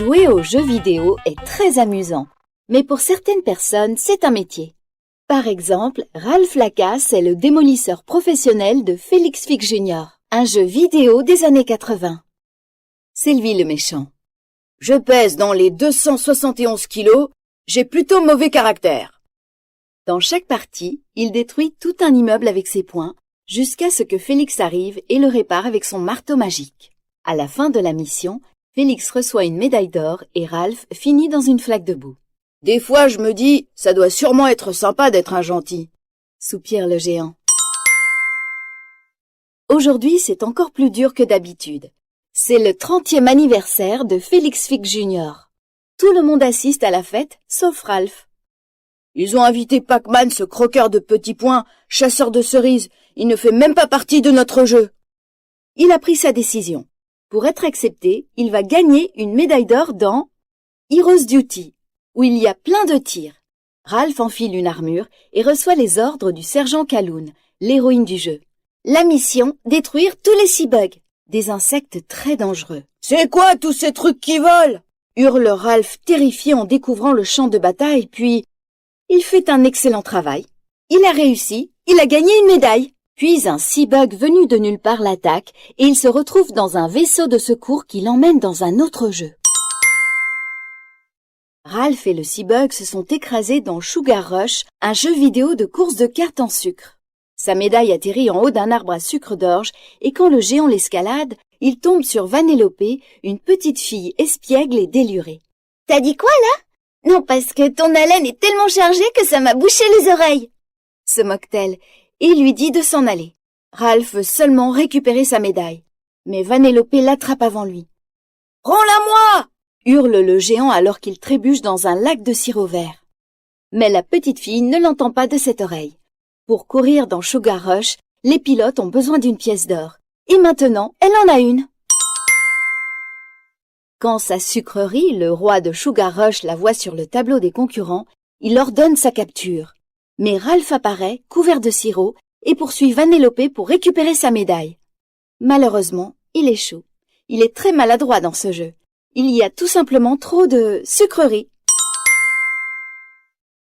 Jouer aux jeux vidéo est très amusant, mais pour certaines personnes, c'est un métier. Par exemple, Ralph Lacasse est le démolisseur professionnel de Félix Fix Jr., un jeu vidéo des années 80. C'est lui le méchant. Je pèse dans les 271 kilos, j'ai plutôt mauvais caractère. Dans chaque partie, il détruit tout un immeuble avec ses poings, jusqu'à ce que Félix arrive et le répare avec son marteau magique. À la fin de la mission, Félix reçoit une médaille d'or et Ralph finit dans une flaque de boue. Des fois, je me dis, ça doit sûrement être sympa d'être un gentil, soupire le géant. Aujourd'hui, c'est encore plus dur que d'habitude. C'est le 30e anniversaire de Félix Fix Jr. Tout le monde assiste à la fête, sauf Ralph. Ils ont invité Pac-Man, ce croqueur de petits poings, chasseur de cerises. Il ne fait même pas partie de notre jeu. Il a pris sa décision. Pour être accepté, il va gagner une médaille d'or dans Heroes Duty, où il y a plein de tirs. Ralph enfile une armure et reçoit les ordres du sergent Calhoun, l'héroïne du jeu. La mission, détruire tous les cybugs, des insectes très dangereux. « C'est quoi tous ces trucs qui volent ?» hurle Ralph terrifié en découvrant le champ de bataille, puis il fait un excellent travail. Il a réussi, il a gagné une médaille. Puis un cybug venu de nulle part l'attaque et il se retrouve dans un vaisseau de secours qui l'emmène dans un autre jeu. Ralph et le cybug se sont écrasés dans Sugar Rush, un jeu vidéo de course de cartes en sucre. Sa médaille atterrit en haut d'un arbre à sucre d'orge et quand le géant l'escalade, il tombe sur Vanellope, une petite fille espiègle et délurée. « T'as dit quoi là ? Non, parce que ton haleine est tellement chargée que ça m'a bouché les oreilles !» se moque-t-elle et lui dit de s'en aller. Ralph veut seulement récupérer sa médaille, mais Vanellope l'attrape avant lui. « Rends-la-moi !» hurle le géant alors qu'il trébuche dans un lac de sirop vert. Mais la petite fille ne l'entend pas de cette oreille. Pour courir dans Sugar Rush, les pilotes ont besoin d'une pièce d'or. Et maintenant, elle en a une. Quand sa sucrerie, le roi de Sugar Rush, la voit sur le tableau des concurrents, il ordonne sa capture. Mais Ralph apparaît, couvert de sirop, et poursuit Vanellope pour récupérer sa médaille. Malheureusement, il échoue. Il est très maladroit dans ce jeu. Il y a tout simplement trop de sucreries.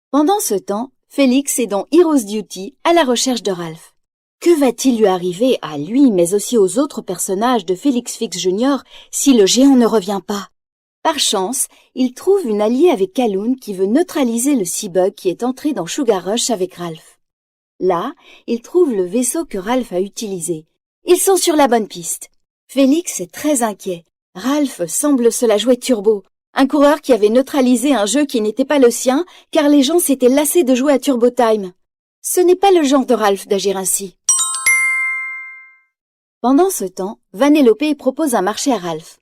Pendant ce temps, Félix est dans Heroes Duty à la recherche de Ralph. Que va-t-il lui arriver à lui, mais aussi aux autres personnages de Félix Fix Jr. si le géant ne revient pas? Par chance, il trouve une alliée avec Calhoun qui veut neutraliser le cybug qui est entré dans Sugar Rush avec Ralph. Là, il trouve le vaisseau que Ralph a utilisé. Ils sont sur la bonne piste. Félix est très inquiet. Ralph semble se la jouer turbo. Un coureur qui avait neutralisé un jeu qui n'était pas le sien car les gens s'étaient lassés de jouer à Turbo Time. Ce n'est pas le genre de Ralph d'agir ainsi. Pendant ce temps, Vanellope propose un marché à Ralph.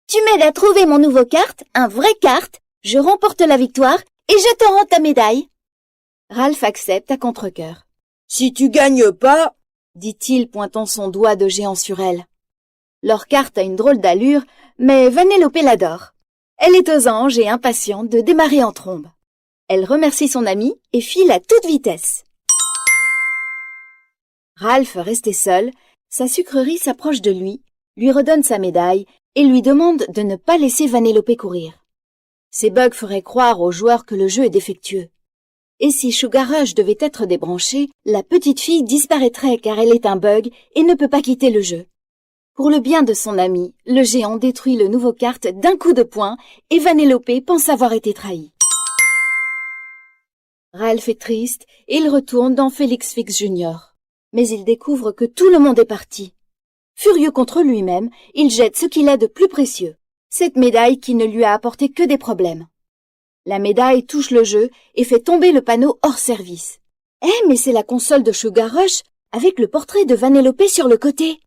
Tu m'aides à trouver mon nouveau kart, un vrai kart, je remporte la victoire et je te rends ta médaille. Ralph accepte à contre-cœur. Si tu gagnes pas, dit-il pointant son doigt de géant sur elle. Leur carte a une drôle d'allure, mais Vanellope l'adore. Elle est aux anges et impatiente de démarrer en trombe. Elle remercie son ami et file à toute vitesse. Ralph, resté seul, sa sucrerie s'approche de lui redonne sa médaille et lui demande de ne pas laisser Vanellope courir. Ces bugs feraient croire aux joueurs que le jeu est défectueux. Et si Sugar Rush devait être débranché, la petite fille disparaîtrait car elle est un bug et ne peut pas quitter le jeu. Pour le bien de son ami, le géant détruit le nouveau kart d'un coup de poing et Vanellope pense avoir été trahi. Ralph est triste et il retourne dans Félix Fix Jr. Mais il découvre que tout le monde est parti. Furieux contre lui-même, il jette ce qu'il a de plus précieux, cette médaille qui ne lui a apporté que des problèmes. La médaille touche le jeu et fait tomber le panneau hors service. Mais c'est la console de Sugar Rush avec le portrait de Vanellope sur le côté.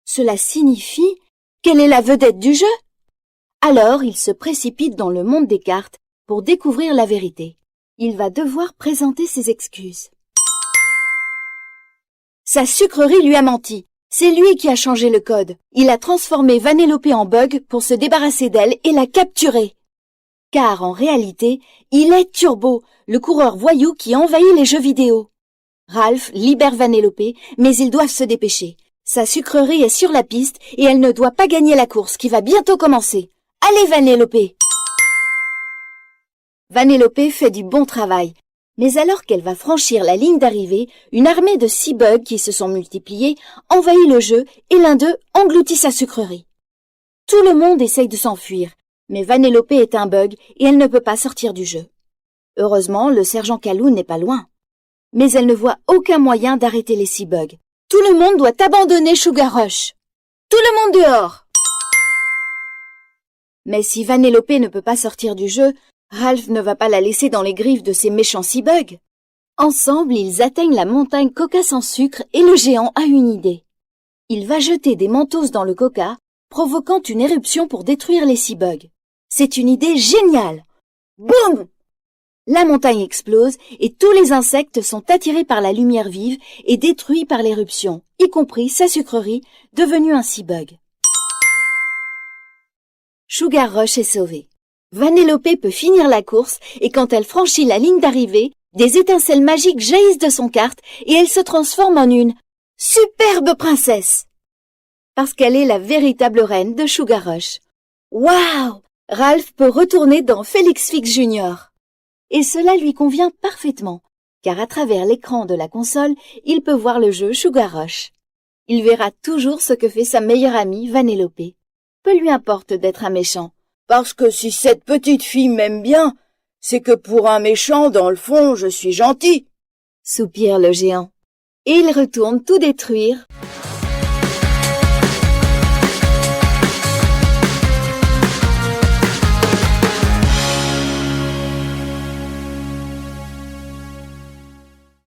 Cela signifie qu'elle est la vedette du jeu. Alors il se précipite dans le monde des cartes pour découvrir la vérité. Il va devoir présenter ses excuses. Sa sucrerie lui a menti. C'est lui qui a changé le code. Il a transformé Vanellope en bug pour se débarrasser d'elle et la capturer. Car en réalité, il est Turbo, le coureur voyou qui envahit les jeux vidéo. Ralph libère Vanellope, mais ils doivent se dépêcher. Sa sucrerie est sur la piste et elle ne doit pas gagner la course qui va bientôt commencer. Allez, Vanellope! Vanellope fait du bon travail. Mais alors qu'elle va franchir la ligne d'arrivée, une armée de 6 bugs qui se sont multipliés envahit le jeu et l'un d'eux engloutit sa sucrerie. Tout le monde essaye de s'enfuir, mais Vanellope est un bug et elle ne peut pas sortir du jeu. Heureusement, le sergent Calou n'est pas loin. Mais elle ne voit aucun moyen d'arrêter les 6 bugs. Tout le monde doit abandonner Sugar Rush. Tout le monde dehors! Mais si Vanellope ne peut pas sortir du jeu, Ralph ne va pas la laisser dans les griffes de ces méchants 6 bugs. Ensemble, ils atteignent la montagne Coca sans sucre et le géant a une idée. Il va jeter des mentos dans le Coca, provoquant une éruption pour détruire les 6 bugs. C'est une idée géniale! Boum! La montagne explose et tous les insectes sont attirés par la lumière vive et détruits par l'éruption, y compris sa sucrerie, devenue un 6 bug. Sugar Rush est sauvé. Vanellope peut finir la course et quand elle franchit la ligne d'arrivée, des étincelles magiques jaillissent de son kart et elle se transforme en une superbe princesse. Parce qu'elle est la véritable reine de Sugar Rush. Waouh! Ralph peut retourner dans Félix Fix Junior. Et cela lui convient parfaitement, car à travers l'écran de la console, il peut voir le jeu Sugar Rush. Il verra toujours ce que fait sa meilleure amie Vanellope. Peu lui importe d'être un méchant. Parce que si cette petite fille m'aime bien, c'est que pour un méchant, dans le fond, je suis gentil. Soupire le géant. Et il retourne tout détruire